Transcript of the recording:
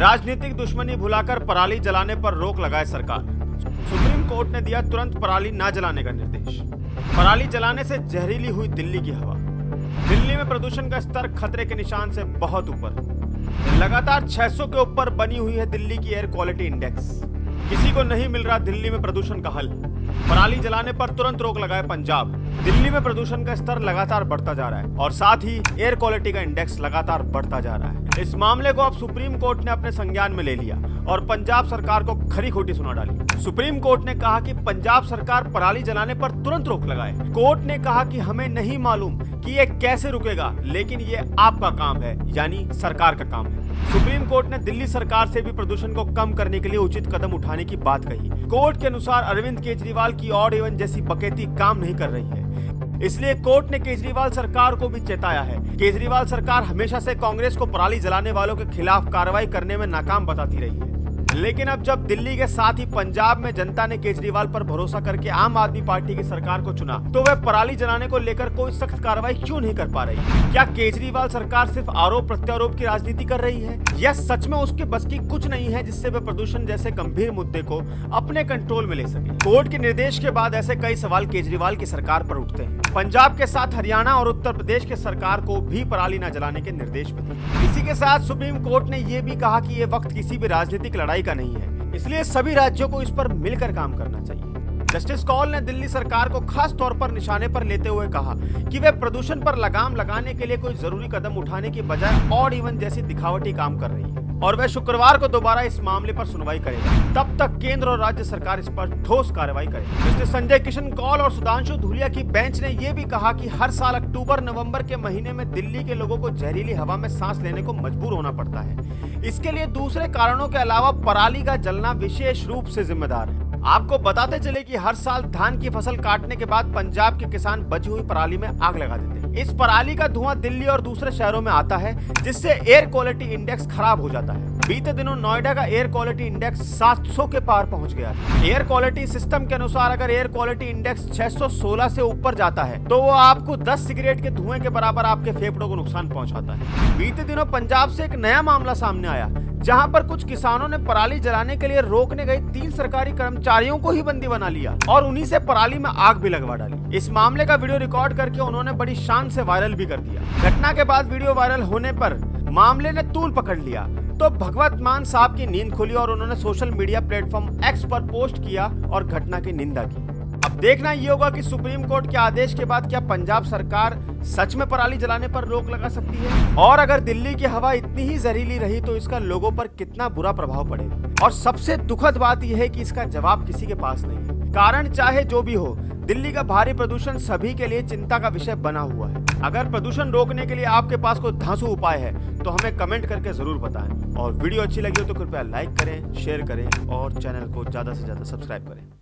राजनीतिक दुश्मनी भुलाकर पराली जलाने पर रोक लगाए सरकार। सुप्रीम कोर्ट ने दिया तुरंत पराली न जलाने का निर्देश। पराली जलाने से जहरीली हुई दिल्ली की हवा। दिल्ली में प्रदूषण का स्तर खतरे के निशान से बहुत ऊपर। लगातार 600 के ऊपर बनी हुई है दिल्ली की एयर क्वालिटी इंडेक्स। किसी को नहीं मिल रहा दिल्ली में प्रदूषण का हल। पराली जलाने पर तुरंत रोक लगाए पंजाब। दिल्ली में प्रदूषण का स्तर लगातार बढ़ता जा रहा है और साथ ही एयर क्वालिटी का इंडेक्स लगातार बढ़ता जा रहा है। इस मामले को अब सुप्रीम कोर्ट ने अपने संज्ञान में ले लिया और पंजाब सरकार को खरी खोटी सुना डाली। सुप्रीम कोर्ट ने कहा कि पंजाब सरकार पराली जलाने पर तुरंत रोक लगाए। कोर्ट ने कहा कि हमें नहीं मालूम कि ये कैसे रुकेगा, लेकिन ये आपका काम है, यानी सरकार का काम है। सुप्रीम कोर्ट ने दिल्ली सरकार से भी प्रदूषण को कम करने के लिए उचित कदम उठाने की बात कही। कोर्ट के अनुसार अरविंद केजरीवाल की ऑड इवन जैसी बकैती काम नहीं कर रही है, इसलिए कोर्ट ने केजरीवाल सरकार को भी चेताया है। केजरीवाल सरकार हमेशा से कांग्रेस को पराली जलाने वालों के खिलाफ कार्रवाई करने में नाकाम बताती रही है, लेकिन अब जब दिल्ली के साथ ही पंजाब में जनता ने केजरीवाल पर भरोसा करके आम आदमी पार्टी की सरकार को चुना, तो वह पराली जलाने को लेकर कोई सख्त कार्रवाई क्यों नहीं कर पा रही? क्या केजरीवाल सरकार सिर्फ आरोप प्रत्यारोप की राजनीति कर रही है, या सच में उसके बस की कुछ नहीं है जिससे वह प्रदूषण जैसे गंभीर मुद्दे को अपने कंट्रोल में ले सके? कोर्ट के निर्देश के बाद ऐसे कई सवाल केजरीवाल की सरकार पर उठते हैं। पंजाब के साथ हरियाणा और उत्तर प्रदेश के सरकार को भी पराली न जलाने के निर्देश भी दिए। इसी के साथ सुप्रीम कोर्ट ने यह भी कहा कि ये वक्त किसी भी राजनीतिक लड़ाई का नहीं है, इसलिए सभी राज्यों को इस पर मिलकर काम करना चाहिए। जस्टिस कौल ने दिल्ली सरकार को खास तौर पर निशाने पर लेते हुए कहा कि वे प्रदूषण पर लगाम लगाने के लिए कोई जरूरी कदम उठाने की बजाय ऑड इवन जैसी दिखावटी काम कर रही है और वह शुक्रवार को दोबारा इस मामले पर सुनवाई करेगा। तब तक केंद्र और राज्य सरकार इस पर ठोस कार्रवाई करेगी। जस्टिस संजय किशन कौल और सुधांशु धूलिया की बेंच ने यह भी कहा कि हर साल अक्टूबर नवंबर के महीने में दिल्ली के लोगों को जहरीली हवा में सांस लेने को मजबूर होना पड़ता है। इसके लिए दूसरे कारणों के अलावा पराली का जलना विशेष रूप से जिम्मेदार है। आपको बताते चले कि हर साल धान की फसल काटने के बाद पंजाब के किसान बची हुई पराली में आग लगा देते हैं। इस पराली का धुआं दिल्ली और दूसरे शहरों में आता है, जिससे एयर क्वालिटी इंडेक्स खराब हो जाता है। बीते दिनों नोएडा का एयर क्वालिटी इंडेक्स 700 के पार पहुंच गया है। एयर क्वालिटी सिस्टम के अनुसार अगर एयर क्वालिटी इंडेक्स 616 से ऊपर जाता है तो वो आपको 10 सिगरेट के धुएं के बराबर आपके फेफड़ों को नुकसान पहुंचाता है। बीते दिनों पंजाब से एक नया मामला सामने आया, जहां पर कुछ किसानों ने पराली जलाने के लिए रोकने गए 3 सरकारी कर्मचारियों को ही बंदी बना लिया और उन्हीं से पराली में आग भी लगवा डाली। इस मामले का वीडियो रिकॉर्ड करके उन्होंने बड़ी शान से वायरल भी कर दिया। घटना के बाद वीडियो वायरल होने पर मामले ने तूल पकड़ लिया तो भगवत मान साहब की नींद खुली और उन्होंने सोशल मीडिया प्लेटफॉर्म एक्स पर पोस्ट किया और घटना की निंदा की। अब देखना ये होगा कि सुप्रीम कोर्ट के आदेश के बाद क्या पंजाब सरकार सच में पराली जलाने पर रोक लगा सकती है, और अगर दिल्ली की हवा इतनी ही जहरीली रही तो इसका लोगों पर कितना बुरा प्रभाव पड़ेगा। और सबसे दुखद बात यह है कि इसका जवाब किसी के पास नहीं है। कारण चाहे जो भी हो, दिल्ली का भारी प्रदूषण सभी के लिए चिंता का विषय बना हुआ है। अगर प्रदूषण रोकने के लिए आपके पास कोई धांसू उपाय है तो हमें कमेंट करके जरूर बताएं, और वीडियो अच्छी लगी हो तो कृपया लाइक करें, शेयर करें और चैनल को ज्यादा से ज्यादा सब्सक्राइब करें।